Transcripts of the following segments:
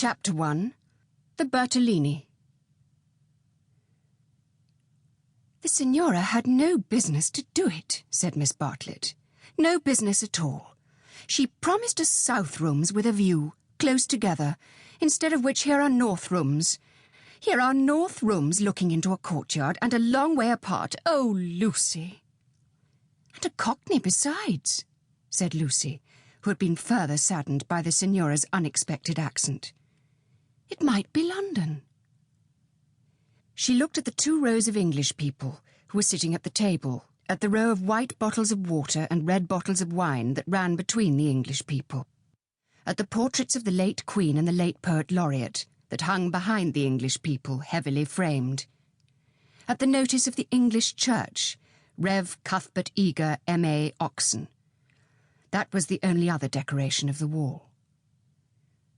Chapter 1. The Bertolini. "The Signora had no business to do it," said Miss Bartlett. "No business at all. She promised us south rooms with a view, close together, instead of which here are north rooms. Here are north rooms looking into a courtyard and a long way apart. Oh, Lucy!" "And a cockney besides," said Lucy, who had been further saddened by the Signora's unexpected accent. "It might be London." She looked at the 2 rows of English people who were sitting at the table, at the row of white bottles of water and red bottles of wine that ran between the English people, at the portraits of the late Queen and the late Poet Laureate that hung behind the English people, heavily framed, at the notice of the English Church, Rev. Cuthbert Eager, M.A. Oxon. That was the only other decoration of the wall.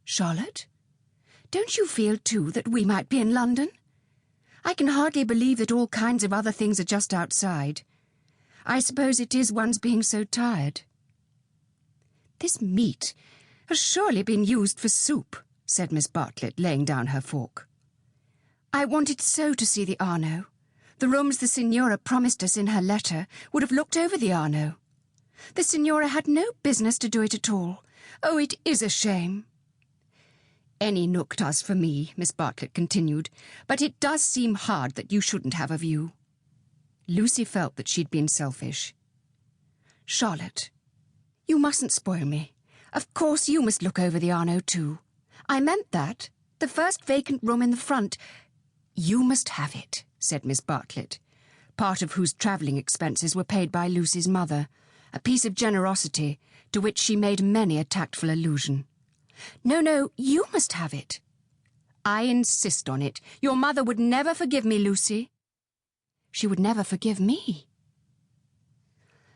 "Charlotte, don't you feel, too, that we might be in London? I can hardly believe that all kinds of other things are just outside. I suppose it is one's being so tired." "This meat has surely been used for soup," said Miss Bartlett, laying down her fork. "I wanted so to see the Arno. The rooms the Signora promised us in her letter would have looked over the Arno. The Signora had no business to do it at all. Oh, it is a shame." "Any nook does for me," Miss Bartlett continued, "but it does seem hard that you shouldn't have a view." Lucy felt that she'd been selfish. "Charlotte, you mustn't spoil me. Of course you must look over the Arno too. I meant that. The first vacant room in the front—" "You must have it," said Miss Bartlett, part of whose travelling expenses were paid by Lucy's mother, a piece of generosity to which she made many a tactful allusion. "No, you must have it." "I insist on it. Your mother would never forgive me, Lucy." "She would never forgive me."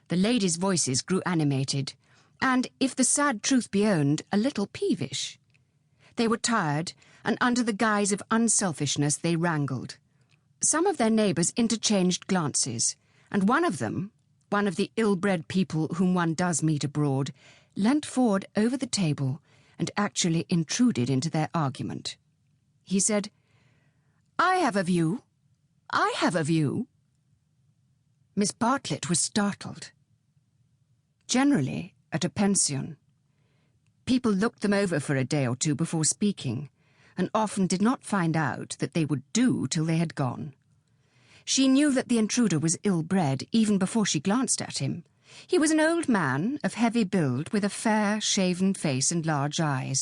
The ladies' voices grew animated, and, if the sad truth be owned, a little peevish. They were tired, and under the guise of unselfishness they wrangled. Some of their neighbours interchanged glances, and one of them, one of the ill-bred people whom one does meet abroad, leant forward over the table and actually intruded into their argument. He said, "I have a view. I have a view." Miss Bartlett was startled. Generally, at a pension, people looked them over for a day or two before speaking, and often did not find out that they would do till they had gone. She knew that the intruder was ill-bred even before she glanced at him. He was an old man of heavy build with a fair, shaven face and large eyes.